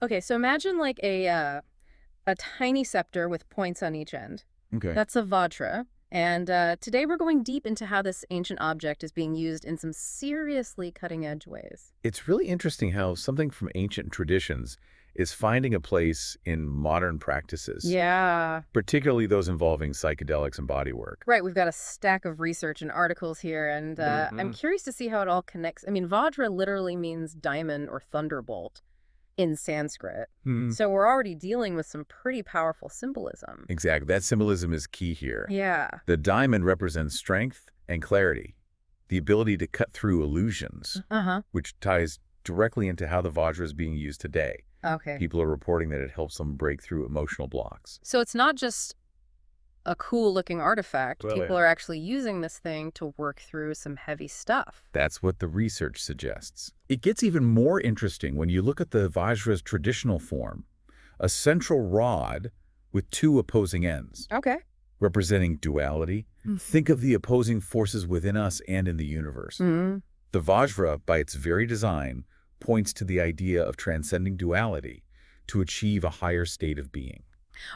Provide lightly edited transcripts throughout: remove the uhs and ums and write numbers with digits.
Okay, so imagine like a tiny scepter with points on each end. Okay. That's a Vajra. And today we're going deep into how this ancient object is being used in some seriously cutting-edge ways. It's really interesting how something from ancient traditions is finding a place in modern practices, Yeah. particularly those involving psychedelics and body work. Right, we've got a stack of research and articles here, and I'm Hmm. curious to see how it all connects. I mean, Vajra literally means diamond or thunderbolt in Sanskrit. Hmm. So we're already dealing with some pretty powerful symbolism. Exactly. That symbolism is key here. Yeah. The diamond represents strength and clarity, the ability to cut through illusions, Uh-huh. which ties directly into how the Vajra is being used today. Okay. People are reporting that it helps them break through emotional blocks. So it's not just a cool looking artifact. Well, People yeah. are actually using this thing to work through some heavy stuff. That's what the research suggests. It gets even more interesting when you look at the Vajra's traditional form, a central rod with two opposing ends, Okay. representing duality. Think of the opposing forces within us and in the universe. Mm. The Vajra, by its very design, points to the idea of transcending duality to achieve a higher state of being.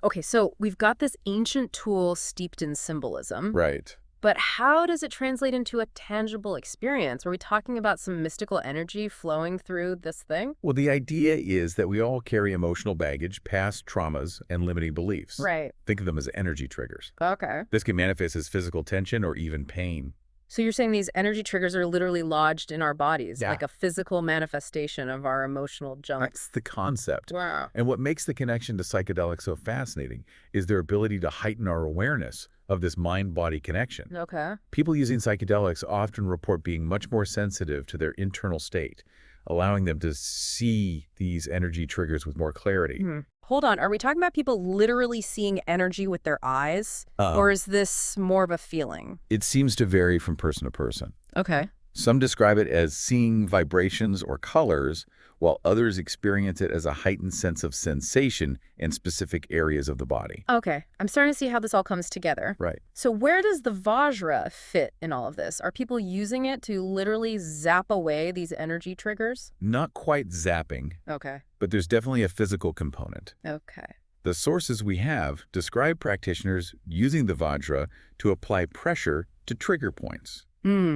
Okay, so we've got this ancient tool steeped in symbolism, Right. but how does it translate into a tangible experience? Are we talking about some mystical energy flowing through this thing? Well, the idea is that we all carry emotional baggage, past traumas, and limiting beliefs. Right. Think of them as energy triggers. Okay. This can manifest as physical tension or even pain. So you're saying these energy triggers are literally lodged in our bodies, Yeah. like a physical manifestation of our emotional junk. That's the concept. Wow. And what makes the connection to psychedelics so fascinating is their ability to heighten our awareness of this mind-body connection. Okay. People using psychedelics often report being much more sensitive to their internal state, allowing them to see these energy triggers with more clarity. Hold on. Are we talking about people literally seeing energy with their eyes? Uh, Or is this more of a feeling? It seems to vary from person to person. Okay. Some describe it as seeing vibrations or colors, while others experience it as a heightened sense of sensation in specific areas of the body. Okay. I'm starting to see how this all comes together. Right. So where does the Vajra fit in all of this? Are people using it to literally zap away these energy triggers? Not quite zapping, Okay. but there's definitely a physical component. Okay. The sources we have describe practitioners using the Vajra to apply pressure to trigger points,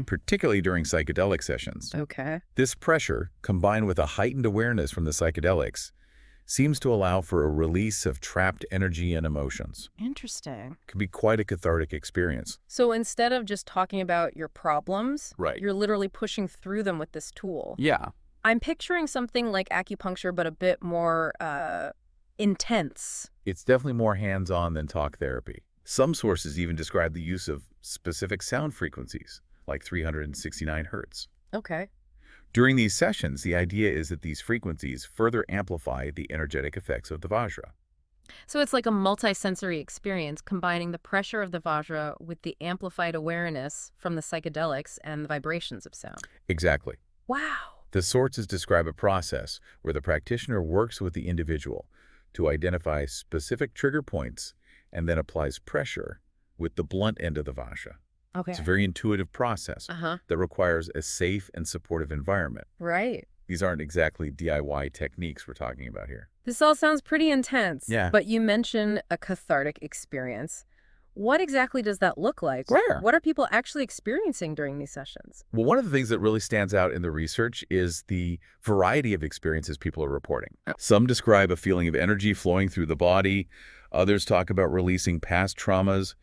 particularly during psychedelic sessions. Okay. This pressure, combined with a heightened awareness from the psychedelics, seems to allow for a release of trapped energy and emotions. Interesting. It can be quite a cathartic experience. So instead of just talking about your problems, Right. you're literally pushing through them with this tool. Yeah. I'm picturing something like acupuncture, but a bit more intense. It's definitely more hands-on than talk therapy. Some sources even describe the use of specific sound frequencies, like 369 hertz. Okay. During these sessions, the idea is that these frequencies further amplify the energetic effects of the Vajra. So it's like a multi-sensory experience combining the pressure of the Vajra with the amplified awareness from the psychedelics and the vibrations of sound. Exactly. Wow. The sources describe a process where the practitioner works with the individual to identify specific trigger points and then applies pressure with the blunt end of the Vajra. Okay. It's a very intuitive process Uh-huh. that requires a safe and supportive environment. Right. These aren't exactly DIY techniques we're talking about here. This all sounds pretty intense. Yeah. But you mentioned a cathartic experience. What exactly does that look like? Where? What are people actually experiencing during these sessions? Well, one of the things that really stands out in the research is the variety of experiences people are reporting. Some describe a feeling of energy flowing through the body, others talk about releasing past traumas,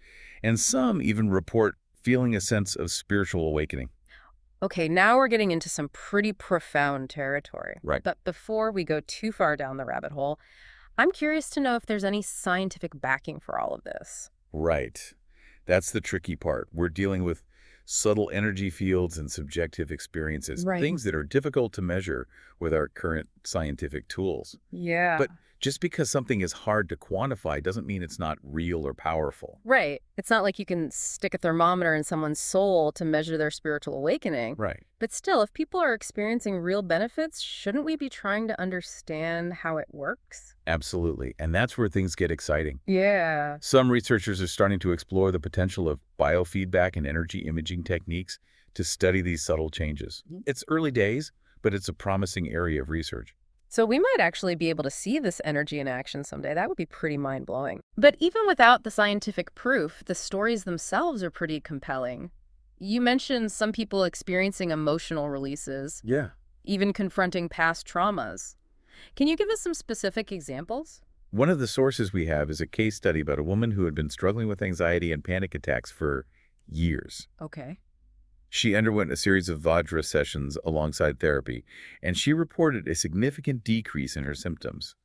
and some even report feeling a sense of spiritual awakening. Okay, now we're getting into some pretty profound territory. Right. But before we go too far down the rabbit hole, I'm curious to know if there's any scientific backing for all of this. Right. That's the tricky part. We're dealing with subtle energy fields and subjective experiences, Right. things that are difficult to measure with our current scientific tools. Yeah. But just because something is hard to quantify doesn't mean it's not real or powerful. Right. It's not like you can stick a thermometer in someone's soul to measure their spiritual awakening. Right. But still, if people are experiencing real benefits, shouldn't we be trying to understand how it works? Absolutely. And that's where things get exciting. Yeah. Some researchers are starting to explore the potential of biofeedback and energy imaging techniques to study these subtle changes. It's early days, but it's a promising area of research. So we might actually be able to see this energy in action someday. That would be pretty mind-blowing. But even without the scientific proof, the stories themselves are pretty compelling. You mentioned some people experiencing emotional releases, Yeah. even confronting past traumas. Can you give us some specific examples? One of the sources we have is a case study about a woman who had been struggling with anxiety and panic attacks for years. Okay. She underwent a series of Vajra sessions alongside therapy, and she reported a significant decrease in her symptoms.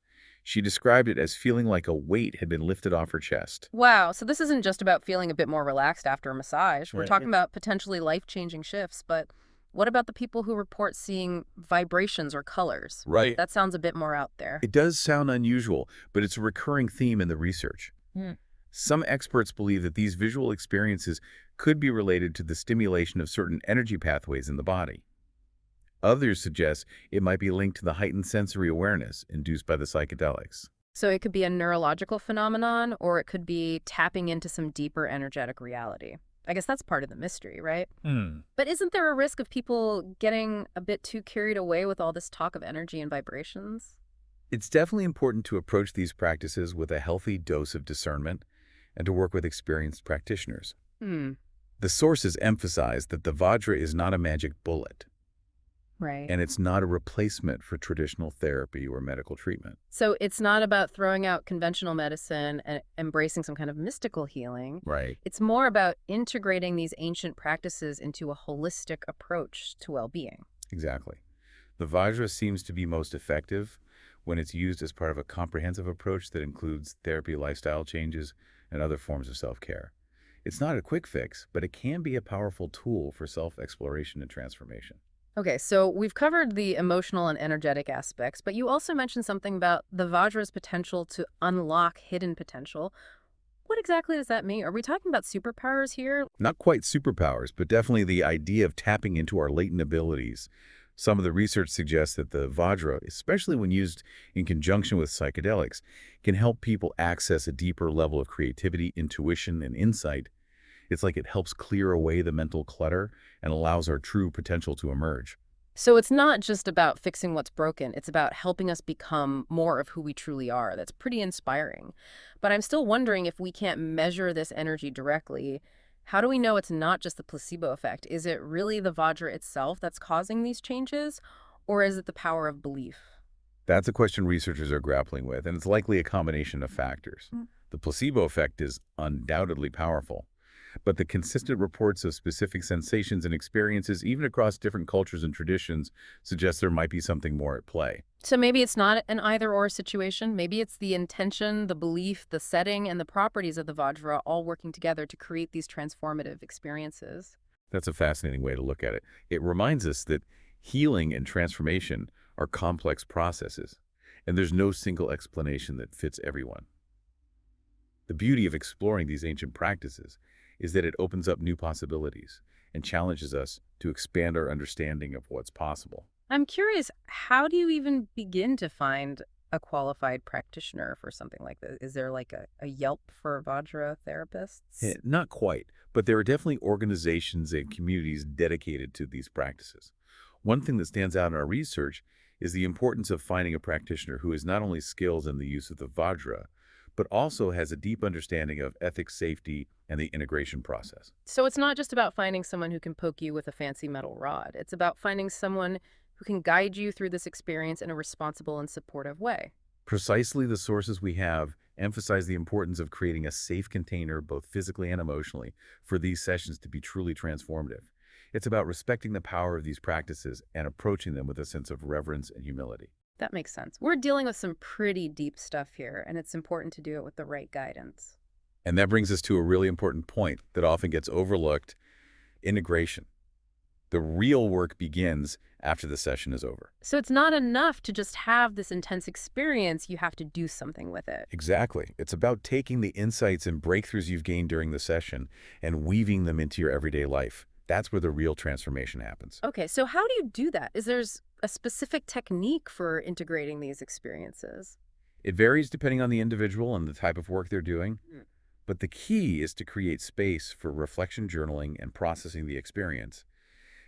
She described it as feeling like a weight had been lifted off her chest. Wow, so this isn't just about feeling a bit more relaxed after a massage. We're Right. talking about potentially life-changing shifts, but what about the people who report seeing vibrations or colors? Right. That sounds a bit more out there. It does sound unusual, but it's a recurring theme in the research. Hmm. Some experts believe that these visual experiences could be related to the stimulation of certain energy pathways in the body. Others suggest it might be linked to the heightened sensory awareness induced by the psychedelics. So it could be a neurological phenomenon, or it could be tapping into some deeper energetic reality. I guess that's part of the mystery, right? Hmm. But isn't there a risk of people getting a bit too carried away with all this talk of energy and vibrations? It's definitely important to approach these practices with a healthy dose of discernment and to work with experienced practitioners. Hmm, The sources emphasize that the Vajra is not a magic bullet, right. and it's not a replacement for traditional therapy or medical treatment. So it's not about throwing out conventional medicine and embracing some kind of mystical healing. Right. It's more about integrating these ancient practices into a holistic approach to well-being. Exactly. The Vajra seems to be most effective when it's used as part of a comprehensive approach that includes therapy, lifestyle changes, and other forms of self-care. It's not a quick fix, but it can be a powerful tool for self-exploration and transformation. Okay, so we've covered the emotional and energetic aspects, but you also mentioned something about the Vajra's potential to unlock hidden potential. What exactly does that mean? Are we talking about superpowers here? Not quite superpowers, but definitely the idea of tapping into our latent abilities. Some of the research suggests that the Vajra, especially when used in conjunction with psychedelics, can help people access a deeper level of creativity, intuition, and insight. It's like it helps clear away the mental clutter and allows our true potential to emerge. So it's not just about fixing what's broken, it's about helping us become more of who we truly are. That's pretty inspiring. But I'm still wondering if we can't measure this energy directly. How do we know it's not just the placebo effect? Is it really the Vajra itself that's causing these changes, or is it the power of belief? That's a question researchers are grappling with, and it's likely a combination of factors. Mm. The placebo effect is undoubtedly powerful, but the consistent reports of specific sensations and experiences, even across different cultures and traditions, suggest there might be something more at play. So maybe it's not an either-or situation. Maybe it's the intention, the belief, the setting, and the properties of the Vajra all working together to create these transformative experiences. That's a fascinating way to look at it. It reminds us that healing and transformation are complex processes, and there's no single explanation that fits everyone. The beauty of exploring these ancient practices is that it opens up new possibilities and challenges us to expand our understanding of what's possible. I'm curious, how do you even begin to find a qualified practitioner for something like this? Is there like a Yelp for Vajra therapists? Not quite, but there are definitely organizations and communities dedicated to these practices. One thing that stands out in our research is the importance of finding a practitioner who is not only skilled in the use of the Vajra, but also has a deep understanding of ethics, safety, and the integration process. So it's not just about finding someone who can poke you with a fancy metal rod. It's about finding someone who can guide you through this experience in a responsible and supportive way. Precisely the sources we have emphasize the importance of creating a safe container, both physically and emotionally, for these sessions to be truly transformative. It's about respecting the power of these practices and approaching them with a sense of reverence and humility. That makes sense. We're dealing with some pretty deep stuff here, and it's important to do it with the right guidance. And that brings us to a really important point that often gets overlooked: integration. The real work begins after the session is over. So it's not enough to just have this intense experience, you have to do something with it. Exactly. It's about taking the insights and breakthroughs you've gained during the session and weaving them into your everyday life. That's where the real transformation happens. Okay, so how do you do that? Is there a specific technique for integrating these experiences? It varies depending on the individual and the type of work they're doing, Mm. but the key is to create space for reflection journaling and processing the experience.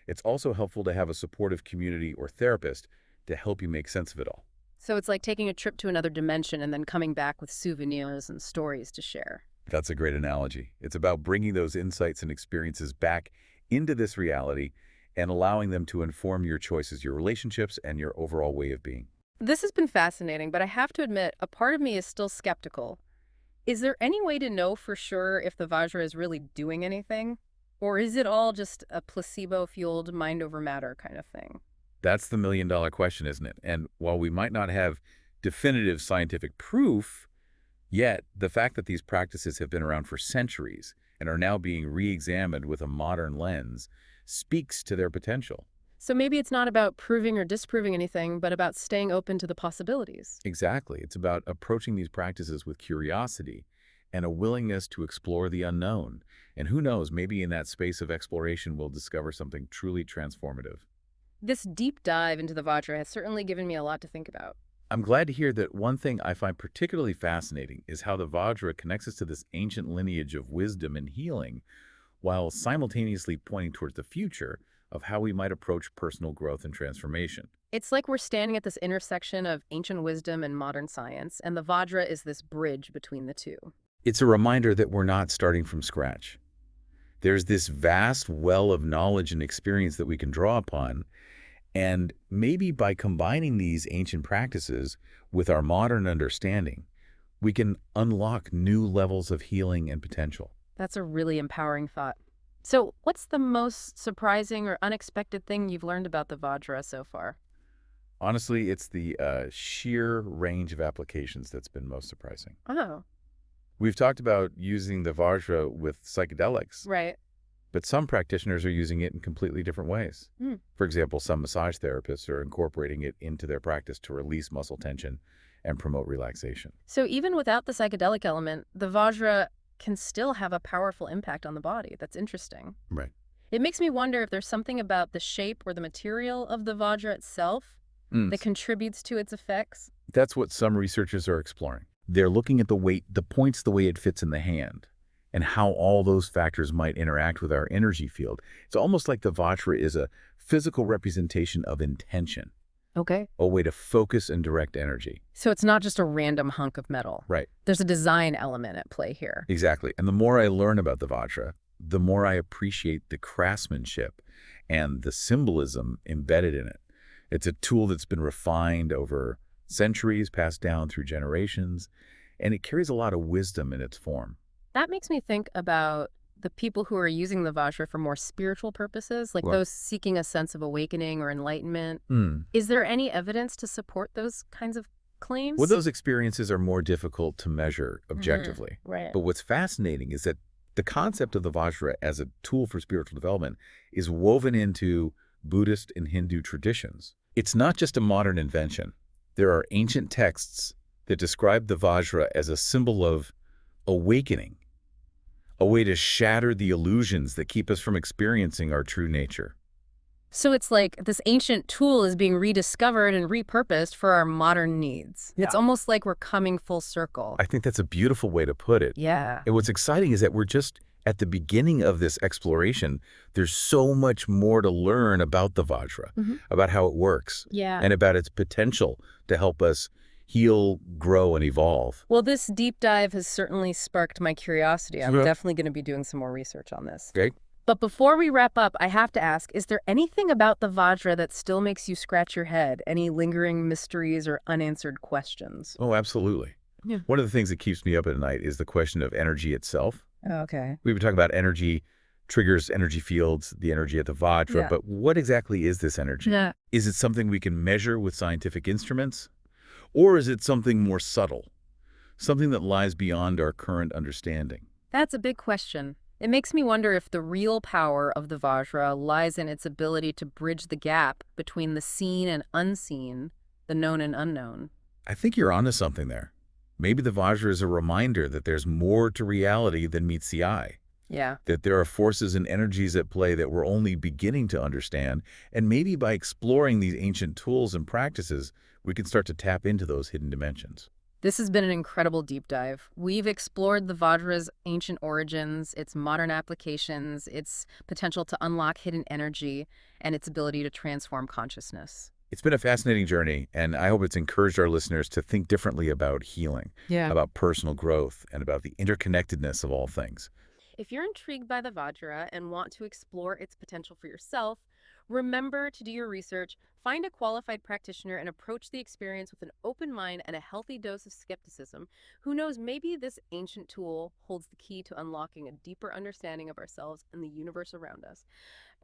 It's also helpful to have a supportive community or therapist to help you make sense of it all. So it's like taking a trip to another dimension and then coming back with souvenirs and stories to share. That's a great analogy. It's about bringing those insights and experiences back into this reality and allowing them to inform your choices, your relationships, and your overall way of being. This has been fascinating, but I have to admit, a part of me is still skeptical. Is there any way to know for sure if the Vajra is really doing anything? Or is it all just a placebo-fueled mind over matter kind of thing? That's the million-dollar question, isn't it? And while we might not have definitive scientific proof yet, the fact that these practices have been around for centuries and are now being re-examined with a modern lens speaks to their potential. So maybe it's not about proving or disproving anything, but about staying open to the possibilities. Exactly. It's about approaching these practices with curiosity and a willingness to explore the unknown. And who knows, maybe in that space of exploration, we'll discover something truly transformative. This deep dive into the Vajra has certainly given me a lot to think about. I'm glad to hear that. One thing I find particularly fascinating is how the Vajra connects us to this ancient lineage of wisdom and healing, while simultaneously pointing towards the future of how we might approach personal growth and transformation. It's like we're standing at this intersection of ancient wisdom and modern science, and the Vajra is this bridge between the two. It's a reminder that we're not starting from scratch. There's this vast well of knowledge and experience that we can draw upon, and maybe by combining these ancient practices with our modern understanding, we can unlock new levels of healing and potential. That's a really empowering thought. So, what's the most surprising or unexpected thing you've learned about the Vajra so far? Honestly, it's the sheer range of applications that's been most surprising. Oh, We've talked about using the Vajra with psychedelics, right. but some practitioners are using it in completely different ways. Hmm. For example, some massage therapists are incorporating it into their practice to release muscle tension and promote relaxation. So, even without the psychedelic element, the Vajra can still have a powerful impact on the body. That's interesting. Right. It makes me wonder if there's something about the shape or the material of the Vajra itself that contributes to its effects. That's what some researchers are exploring. They're looking at the weight, the points, the way it fits in the hand, and how all those factors might interact with our energy field. It's almost like the Vajra is a physical representation of intention, Okay. a way to focus and direct energy. So it's not just a random hunk of metal. Right. There's a design element at play here. Exactly. And the more I learn about the Vajra, the more I appreciate the craftsmanship and the symbolism embedded in it. It's a tool that's been refined over centuries, passed down through generations, and it carries a lot of wisdom in its form. That makes me think about the people who are using the Vajra for more spiritual purposes, like Well, those seeking a sense of awakening or enlightenment. Hmm. Is there any evidence to support those kinds of claims? Well, those experiences are more difficult to measure objectively. Right. But what's fascinating is that the concept of the Vajra as a tool for spiritual development is woven into Buddhist and Hindu traditions. It's not just a modern invention. There are ancient texts that describe the Vajra as a symbol of awakening, a way to shatter the illusions that keep us from experiencing our true nature. So it's like this ancient tool is being rediscovered and repurposed for our modern needs. Yeah. It's almost like we're coming full circle. I think that's a beautiful way to put it. Yeah. And what's exciting is that we're just at the beginning of this exploration. There's so much more to learn about the Vajra, about how it works, Yeah. and about its potential to help us heal, grow, and evolve. Well, this deep dive has certainly sparked my curiosity. I'm Yeah. definitely going to be doing some more research on this. Okay? But before we wrap up, I have to ask, is there anything about the Vajra that still makes you scratch your head? Any lingering mysteries or unanswered questions? Oh, absolutely. Yeah. One of the things that keeps me up at night is the question of energy itself. Okay. We've been talking about energy triggers, energy fields, the energy at the Vajra, Yeah. but what exactly is this energy? Yeah. Is it something we can measure with scientific instruments? Or is it something more subtle, something that lies beyond our current understanding? That's a big question. It makes me wonder if the real power of the Vajra lies in its ability to bridge the gap between the seen and unseen, the known and unknown. I think you're onto something there. Maybe the Vajra is a reminder that there's more to reality than meets the eye, Yeah. that there are forces and energies at play that we're only beginning to understand, and maybe by exploring these ancient tools and practices, we can start to tap into those hidden dimensions. This has been an incredible deep dive. We've explored the Vajra's ancient origins, its modern applications, its potential to unlock hidden energy, and its ability to transform consciousness. It's been a fascinating journey, and I hope it's encouraged our listeners to think differently about healing, Yeah. about personal growth, and about the interconnectedness of all things. If you're intrigued by the Vajra and want to explore its potential for yourself, remember to do your research, find a qualified practitioner, and approach the experience with an open mind and a healthy dose of skepticism. Who knows, maybe this ancient tool holds the key to unlocking a deeper understanding of ourselves and the universe around us.